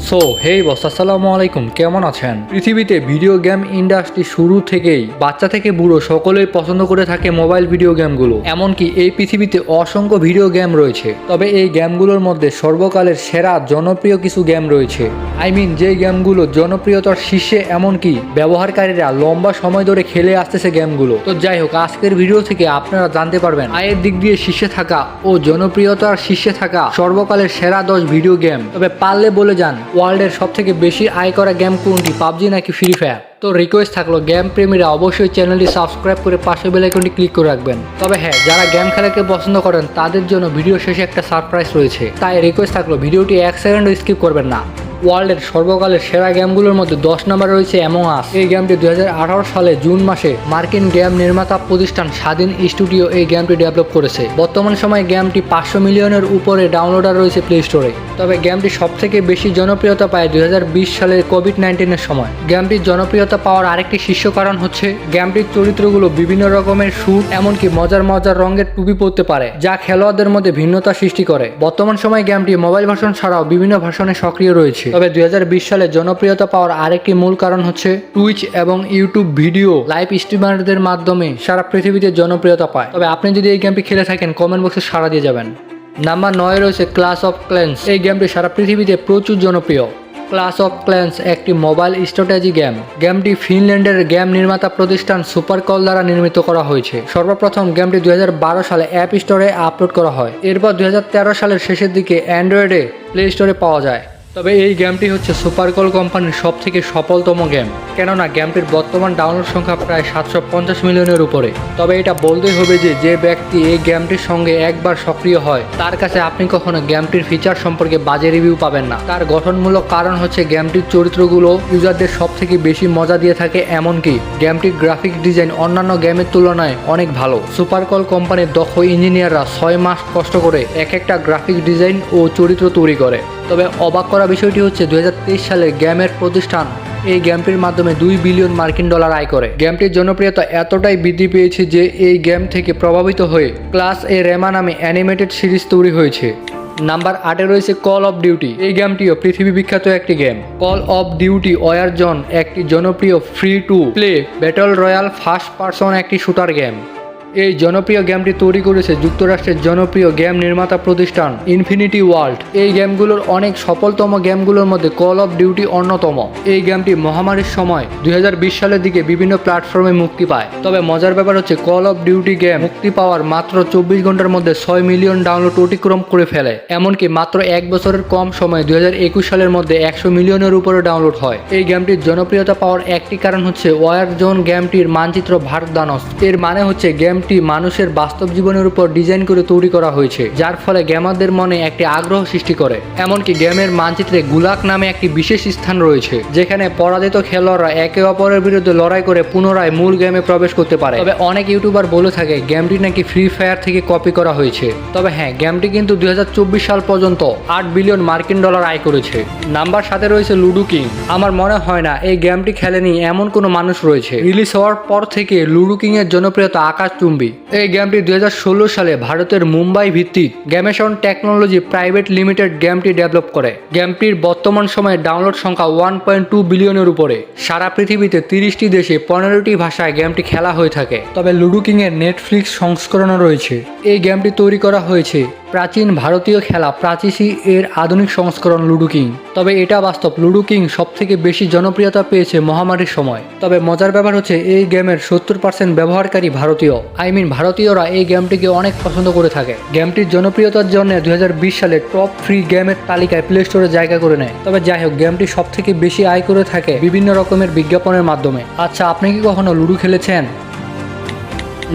So hey বস, আসসালামু আলাইকুম, কেমন আছেন? পৃথিবীতে ভিডিও গেম ইন্ডাস্ট্রি শুরু থেকেই বাচ্চা থেকে বুড়ো সকলেই পছন্দ করে থাকে মোবাইল ভিডিও গেমগুলো। এমনকি এই পৃথিবীতে অসংখ্য ভিডিও গেম রয়েছে, তবে এই গেমগুলোর মধ্যে সর্বকালের সেরা জনপ্রিয় কিছু গেম রয়েছে। যে গেমগুলো জনপ্রিয়তার শীর্ষে, এমনকি ব্যবহারকারীরা লম্বা সময় ধরে খেলে আসতেছে গেমগুলো। তো যাই হোক, আজকের ভিডিও থেকে আপনারা জানতে পারবেন আয়ের দিক দিয়ে শীর্ষে থাকা ও জনপ্রিয়তার শীর্ষে থাকা সর্বকালের সেরা 10 ভিডিও গেম। তবে পারলে বলে যান, ওয়ার্ল্ডের সব থেকে বেশি আয় করা গেম কোনটি, পাবজি নাকি ফ্রি ফায়ার? তো রিকোয়েস্ট থাকলো, গেম প্রেমীরা অবশ্যই চ্যানেলটি সাবস্ক্রাইব করে পাশে বেল আইকনটি ক্লিক করে রাখবেন। তবে হ্যাঁ, যারা গেম খেলাকে পছন্দ করেন তাদের জন্য ভিডিও শেষে একটা সারপ্রাইজ রয়েছে, তাই রিকোয়েস্ট থাকলো ভিডিওটি 1 সেকেন্ডও স্কিপ করবেন না। ওয়ার্ল্ডের সর্বকালের সেরা গেমগুলোর মধ্যে 10 নম্বর রয়েছে অ্যামং আস। এই গেমটি 2018 সালে জুন মাসে মার্কিন গেম নির্মাতা প্রতিষ্ঠান স্বাধীন স্টুডিও এই গেমটি ডেভেলপ করেছে। বর্তমান সময়ে গেমটি 500 মিলিয়নের উপরে ডাউনলোডার রয়েছে প্লে স্টোরে। তবে গেমটি সবথেকে বেশি জনপ্রিয়তা পায় 2020 সালের কোভিড-19 সময়। গেমটির জনপ্রিয়তা পাওয়ার আরেকটি শীর্ষ কারণ হচ্ছে গেমটির চরিত্রগুলো বিভিন্ন রকমের স্যুট, এমনকি মজার মজার রঙের টুপি পরতে পারে, যা খেলোয়াড়দের মধ্যে ভিন্নতা সৃষ্টি করে। বর্তমান সময়ে গেমটি মোবাইল ভার্সন ছাড়াও বিভিন্ন ভার্সনে সক্রিয় রয়েছে। তবে 2020 সালে জনপ্রিয়তা পাওয়ার আরেকটি মূল কারণ হচ্ছে টুইচ এবং ইউটিউব ভিডিও লাইভ স্ট্রিমারদের মাধ্যমে সারা পৃথিবীতে জনপ্রিয়তা পায়। তবে আপনি যদি এই গেমটি খেলে থাকেন, কমেন্ট বক্সে সাড়া দিয়ে যাবেন। নাম্বার 9 রয়েছে ক্লাশ অফ ক্ল্যান্স। এই গেমটি সারা পৃথিবীতে প্রচুর জনপ্রিয়। ক্লাশ অফ ক্ল্যান্স একটি মোবাইল স্ট্র্যাটেজি গেম। গেমটি ফিনল্যান্ডের গেম নির্মাতা প্রতিষ্ঠান সুপারকল দ্বারা নির্মিত করা হয়েছে। সর্বপ্রথম গেমটি 2012 সালে অ্যাপ স্টোরে আপলোড করা হয়। এরপর 2013 সালের শেষের দিকে অ্যান্ড্রয়েডে প্লে স্টোরে পাওয়া যায়। তবে এই গেমটি হচ্ছে সুপারকল কোম্পানির সব থেকে সফলতম গেম, কেননা গেমটির বর্তমান ডাউনলোড সংখ্যা প্রায় 750 মিলিয়নের উপরে। তবে এটা বলতেই হবে যে ব্যক্তি এই গেমটির সঙ্গে একবার সক্রিয় হয়, তার কাছে আপনি কখনো গেমটির ফিচার সম্পর্কে বাজে রিভিউ পাবেন না। তার গঠনমূলক কারণ হচ্ছে গেমটির চরিত্রগুলো ইউজারদের সব থেকে বেশি মজা দিয়ে থাকে, এমনকি গেমটির গ্রাফিক ডিজাইন অন্যান্য গেমের তুলনায় অনেক ভালো। সুপারকল কোম্পানির দক্ষ ইঞ্জিনিয়াররা 6 মাস কষ্ট করে একটা গ্রাফিক ডিজাইন ও চরিত্র তৈরি করে। তবে অবাক করা বিষয়টি হচ্ছে 2023 সালে গেমের প্রতিষ্ঠান এই গেমটির মাধ্যমে $2 বিলিয়ন আয় করে। গেমটির জনপ্রিয়তা এতটাই বৃদ্ধি পেয়েছে যে এই গেম থেকে প্রভাবিত হয়ে ক্লাস এ রেমা নামে অ্যানিমেটেড সিরিজ তৈরি হয়েছে। নাম্বার 8 রয়েছে কল অফ ডিউটি। এই গেমটিও পৃথিবী বিখ্যাত একটি game. Call of duty warzone একটি জনপ্রিয় free to play battle royale first person একটি শুটার গেম। এই জনপ্রিয় গেমটি তৈরি করেছে যুক্তরাষ্ট্রের জনপ্রিয় গেম নির্মাতা প্রতিষ্ঠান ইনফিনিটি ওয়ার্ল্ড। এই গেমগুলোর অনেক সফলতম গেমগুলোর মধ্যে কল অফ ডিউটি অন্যতম। এই গেমটি মহামারীর সময় 2020 সালের দিকে বিভিন্ন প্ল্যাটফর্মে মুক্তি পায়। তবে মজার ব্যাপার হচ্ছে কল অফ ডিউটি গেম মুক্তি পাওয়ার মাত্র 24 ঘন্টার মধ্যে 6 মিলিয়ন ডাউনলোড অতিক্রম করে ফেলে। এমনকি মাত্র 1 বছরের কম সময়ে 2021 সালের মধ্যে 100 মিলিয়নের উপরে ডাউনলোড হয়। এই গেমটির জনপ্রিয়তা পাওয়ার একটি কারণ হচ্ছে ওয়ারজোন গেমটির মানচিত্র ভারদানস। এর মানে হচ্ছে গেমটি মানুষের বাস্তব জীবনের উপর ডিজাইন করে তৈরি করা হয়েছে, যার ফলে গেমারদের মনে একটি আগ্রহ সৃষ্টি করে। এমনকি গেমের মানচিত্রে গুলাক নামে একটি বিশেষ স্থান রয়েছে, যেখানে পরাজিত খেলোয়াড়রা একে অপরের বিরুদ্ধে লড়াই করে পুনরায় মূল গেমে প্রবেশ করতে পারে। তবে অনেক ইউটিউবার বলে থাকে গেমটি নাকি ফ্রি ফায়ার থেকে কপি করা হয়েছে। তবে হ্যাঁ, গেমটি কিন্তু 2024 সাল পর্যন্ত $8 বিলিয়ন আয় করেছে। নাম্বার 7 রয়েছে লুডো কিং। আমার মনে হয় না এই গেমটি খেলেনি এমন কোনো মানুষ রয়েছে। রিলিজ হওয়ার পর থেকে লুডো কিং এর জনপ্রিয়তা আকাশচুম্বী। এই গেমটি 2016 সালে ভারতের মুম্বাই ভিত্তিক গেমেশন টেকনোলজি প্রাইভেট লিমিটেড গেমটি ডেভেলপ করে। গেমটির বর্তমান সময়ে ডাউনলোড সংখ্যা 1.2 বিলিয়নের উপরে। সারা পৃথিবীতে 30টি দেশে 15টি ভাষায় গেমটি খেলা হয়ে থাকে। তবে লুডো কিং এর নেটফ্লিক্স সংস্করণও রয়েছে। এই গেমটি তৈরি করা হয়েছে প্রাচীন ভারতীয় খেলা প্রাচিসি এর আধুনিক সংস্করণ লুডো কিং। তবে এটা বাস্তব, লুডো কিং সব থেকে বেশি জনপ্রিয়তা পেয়েছে মহামারীর সময়। তবে মজার ব্যাপার হচ্ছে এই গেমের 70% ব্যবহারকারী ভারতীয়। ভারতীয়রা এই গেমটিকে অনেক পছন্দ করে থাকে। গেমটির জনপ্রিয়তার জন্য 2020 সালে টপ ফ্রি গেমের তালিকায় প্লে স্টোরে জায়গা করে নেয়। তবে যাই হোক, গেমটি সব থেকে বেশি আয় করে থাকে বিভিন্ন রকমের বিজ্ঞাপনের মাধ্যমে। আচ্ছা, আপনি কি কখনো লুডো খেলেছেন?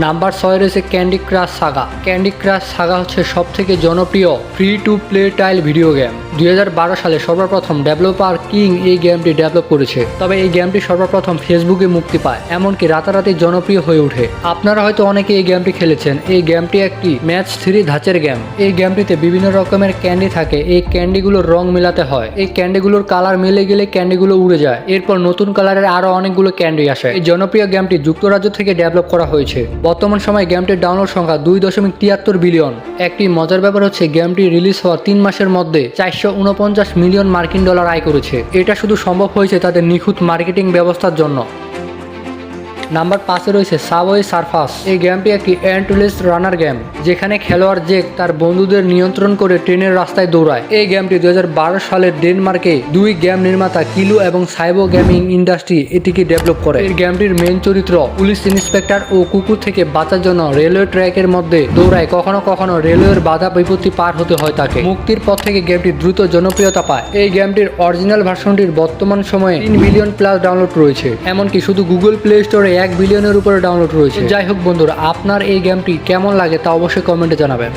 নাম্বার 6 রয়েছে Candy Crush Saga. Candy Crush Saga হচ্ছে সব থেকে জনপ্রিয় free to play tile video game. 2012 সালে সর্বপ্রথম ডেভেলপার কিং এই গেমটি ডেভেলপ করেছে। তবে এই গেমটি সর্বপ্রথম ফেসবুকে মুক্তি পায়, এমনকি রাতারাতি জনপ্রিয় হয়ে ওঠে। আপনারা হয়তো অনেকে এই গেমটি খেলেছেন। এই গেমটি একটি ম্যাচ 3 ধাঁচের গেম। এই গেমটিতে বিভিন্ন রকমের ক্যান্ডি থাকে। এই ক্যান্ডিগুলোর রং মেলাতে হয়। এই ক্যান্ডিগুলোর কালার মিলে গেলে ক্যান্ডিগুলো উড়ে যায়। এরপর নতুন কালারের আরো অনেকগুলো ক্যান্ডি আসে। এই জনপ্রিয় গেমটি যুক্তরাজ্য থেকে ডেভেলপ করা হয়েছে। বর্তমান সময়ে গেমটির ডাউনলোড সংখ্যা 2.73 বিলিয়ন। একটি মজার ব্যাপার হচ্ছে গেমটি রিলিজ হওয়ার 3 মাসের মধ্যে 449 মিলিয়ন মার্কিন ডলার আয় করেছে। এটা শুধু সম্ভব হয়েছে তাদের নিখুঁত মার্কেটিং ব্যবস্থার জন্য। নাম্বার 5-এ রয়েছে সাবওয়ে সার্ফার্স। এই গেমটি একটি এন্ডলেস রানার গেম, যেখানে খেলোয়াড় জেক তার বন্ধুদের নিয়ন্ত্রণ করে ট্রেনের রাস্তায় দৌড়ায়। এই গেমটি 2012 সালের ডেনমার্কে দুই গেম নির্মাতা কিলু এবং সাইবো গেমিং ইন্ডাস্ট্রি এটিকে ডেভেলপ করে। এই গেমটির মেইন চরিত্র পুলিশ ইন্সপেক্টর ও কুকুর থেকে বাঁচার জন্য রেলওয়ে ট্র্যাকের মধ্যে দৌড়ায়। কখনো কখনো রেলওয়ের বাধা বিপত্তি পার হতে হয় তাকে। মুক্তির পর থেকে গেমটি দ্রুত জনপ্রিয়তা পায়। এই গেমটির অরিজিনাল ভার্সনটির বর্তমান সময়ে 3 বিলিয়ন প্লাস ডাউনলোড রয়েছে, এমনকি শুধু গুগল প্লে স্টোরে 1 বিলিয়নের উপরে ডাউনলোড রয়েছে। যাই হোক বন্ধুরা, আপনার এই গেমটি কেমন লাগে তা অবশ্যই কমেন্টে জানাবেন।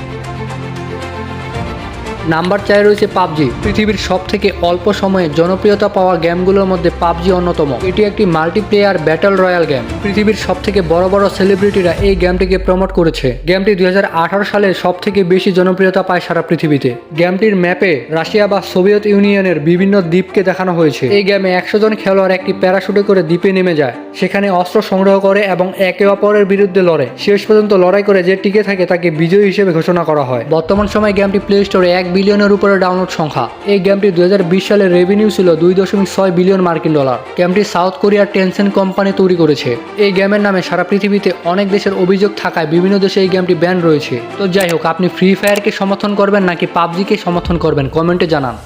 নাম্বার 4-এ রয়েছে পাবজি। পৃথিবীর সব থেকে অল্প সময়ে জনপ্রিয়তা পাওয়া গেমগুলোর মধ্যে পাবজি অন্যতম। এটি একটি মাল্টিপ্লেয়ার ব্যাটল রয়্যাল গেম। পৃথিবীর সব থেকে বড় বড় সেলিব্রিটিরা এই গেমটিকে প্রমোট করেছে। গেমটি 2018 সালে সব থেকে বেশি জনপ্রিয়তা পায় সারা পৃথিবীতে। গেমটির ম্যাপে রাশিয়া বা সোভিয়েত ইউনিয়নের বিভিন্ন দ্বীপকে দেখানো হয়েছে। এই গেমে 100 জন খেলোয়াড় একটি প্যারাশুটে করে দ্বীপে নেমে যায়, সেখানে অস্ত্র সংগ্রহ করে এবং একে অপরের বিরুদ্ধে লড়ে। শেষ পর্যন্ত লড়াই করে যে টিকে থাকে তাকে বিজয়ী হিসেবে ঘোষণা করা হয়। বর্তমান সময়ে গেমটি প্লে স্টোরে 1 বিলিয়নের উপরে ডাউনলোড সংখ্যা। এই গেমটি 2020 সালে রেভিনিউ ছিল 2.6 বিলিয়ন মার্কিন ডলার। গেমটি সাউথ কোরিয়ার টেনসেন্ট কোম্পানি তৈরি করেছে। এই গেমের নামে সারা পৃথিবীতে অনেক দেশের অভিযোগ থাকায় বিভিন্ন দেশে এই গেমটি ব্যান রয়েছে। তো যাই হোক, আপনি ফ্রি ফায়ারকে সমর্থন করবেন নাকি পাবজিকে সমর্থন করবেন, কমেন্টে জানান।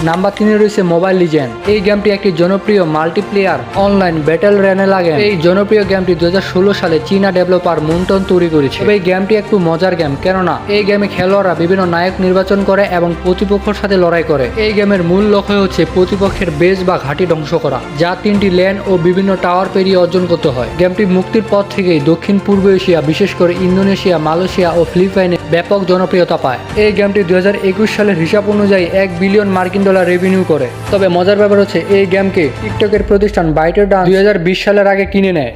নাম্বার 3-এ রয়েছে মোবাইল লিজেন্ড। এই গেমটি একটি জনপ্রিয় multiplayer online battle royale game. এই জনপ্রিয় গেমটি 2016 সালে চীনা ডেভেলপার মুনটন তৈরি করেছে। তবে এই গেমটি একটু মজার গেম, কেননা এই গেমে খেলোয়াড়রা বিভিন্ন নায়ক নির্বাচন করে এবং প্রতিপক্ষের সাথে লড়াই করে। এই গেমের মূল লক্ষ্য হচ্ছে প্রতিপক্ষের বেস বা ঘাঁটি ধ্বংস করা, যা 3টি ল্যান্ড ও বিভিন্ন টাওয়ার পেরিয়ে অর্জন করতে হয়। গেমটি মুক্তির পর থেকেই দক্ষিণ পূর্ব এশিয়া, বিশেষ করে ইন্দোনেশিয়া, মালয়েশিয়া ও ফিলিপাইনে ব্যাপক জনপ্রিয়তা পায়। এই গেমটি 2021 সালের হিসাব অনুযায়ী 1 বিলিয়ন মার্কিন ডলার রেভিনিউ করে। তবে মজার ব্যাপার হচ্ছে এই গেমকে টিকটকের প্রতিষ্ঠান ByteDance 2020 সালের আগে কিনে নেয়।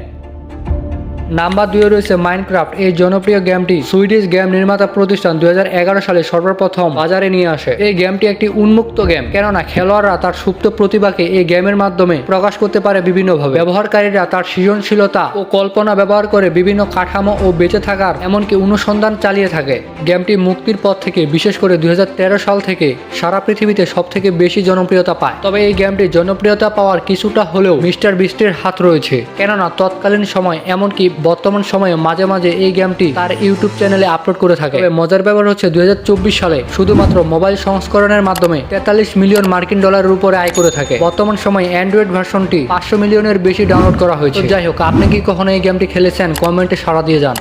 নাম্বার 2-এ রয়েছে মাইনক্রাফট। এই জনপ্রিয় গেমটি সুইডিশ গেম নির্মাতা প্রতিষ্ঠান 2011 সালে সর্বপ্রথম বাজারে নিয়ে আসে। এই গেমটি একটি উন্মুক্ত গেম, কেননা খেলোয়াড়রা তার সুপ্ত প্রতিভাকে এই গেমের মাধ্যমে প্রকাশ করতে পারে বিভিন্নভাবে। ব্যবহারকারীরা তার সৃজনশীলতা ও কল্পনা ব্যবহার করে বিভিন্ন কাঠামো ও বেঁচে থাকার এমনকি অনুসন্ধান চালিয়ে থাকে। গেমটি মুক্তির পর থেকে, বিশেষ করে 2013 সাল থেকে সারা পৃথিবীতে সব থেকে বেশি জনপ্রিয়তা পায়। তবে এই গেমটি জনপ্রিয়তা পাওয়ার কিছুটা হলেও মিস্টার বিস্টের হাত রয়েছে, কেননা তৎকালীন সময় এমনকি বর্তমান সময়ে মাঝে মাঝে এই গেমটি তার ইউটিউব চ্যানেলে আপলোড করে থাকে। তবে মজার ব্যাপার হচ্ছে 2024 সালে শুধুমাত্র মোবাইল সংস্করণের মাধ্যমে 43 মিলিয়ন মার্কিন ডলারের উপরে আয় করে থাকে। বর্তমান সময়ে অ্যান্ড্রয়েড ভার্সনটি 500 মিলিয়নের বেশি ডাউনলোড করা হয়েছে। যাই হোক, আপনি কি কখনো এই গেমটি খেলেছেন, কমেন্টে সাড়া দিয়ে যান।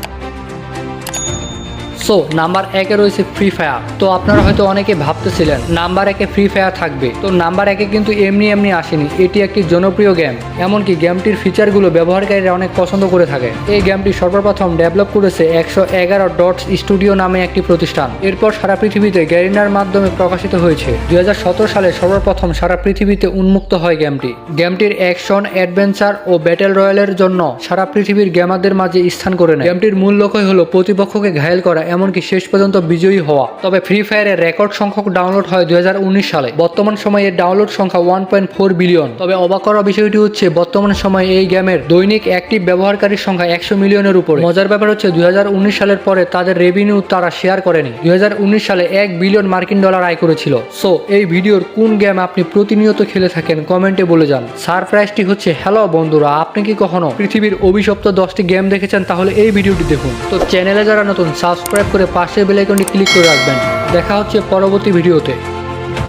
সো নাম্বার 1-এ রয়েছে ফ্রি ফায়ার। তো আপনারা হয়তো অনেকে ভাবতেছিলেন নাম্বার 1-এ ফ্রি ফায়ার থাকবে। তো নাম্বার 1-এ কিন্তু এমনি আসেনি। এটি একটি জনপ্রিয় গেম, এমনকি গেমটির ফিচারগুলো ব্যবহারকারীরা অনেক পছন্দ করে থাকে। এই গেমটি সর্বপ্রথম ডেভেলপ করেছে 111 ডটস স্টুডিও নামে একটি প্রতিষ্ঠান। এরপর সারা পৃথিবীতে গ্যারিনার মাধ্যমে প্রকাশিত হয়েছে। 2017 সালে সর্বপ্রথম সারা পৃথিবীতে উন্মুক্ত হয় গেমটি। গেমটির অ্যাকশন, অ্যাডভেঞ্চার ও ব্যাটেল রয়্যালের জন্য সারা পৃথিবীর গেমারদের মাঝে স্থান করে নেয়। গেমটির মূল লক্ষ্য হলো প্রতিপক্ষকে ঘায়েল করা, এমনকি শেষ পর্যন্ত বিজয়ী হওয়া। তবে ফ্রি ফায়ারের রেকর্ড সংখ্যক ডাউনলোড হয় 2019 সালে। বর্তমান সময়ে এর ডাউনলোড সংখ্যা 1.4 বিলিয়ন। তবে অবাক করা বিষয়টি হচ্ছে বর্তমান সময়ে এই গেমের দৈনিক অ্যাক্টিভ ব্যবহারকারীর সংখ্যা 100 মিলিয়নের উপরে। মজার ব্যাপার হচ্ছে 2019 সালের পরে তাদের রেভিনিউ তারা শেয়ার করেনি। 2019 সালে 1 বিলিয়ন মার্কিন ডলার আয় করেছিল। সো এই ভিডিওর কোন গেম আপনি প্রতিনিয়ত খেলে থাকেন, কমেন্টে বলে যান। সারপ্রাইজটি হচ্ছে, হ্যালো বন্ধুরা, আপনি কি কখনো পৃথিবীর অভিশপ্ত 10টি গেম দেখেছেন? তাহলে এই ভিডিওটি দেখুন। তো চ্যানেলে যারা নতুন, সাবস্ক্রাইব করে পাশের বেল আইকনটি ক্লিক করে রাখবেন। দেখা হচ্ছে পরবর্তী ভিডিওতে।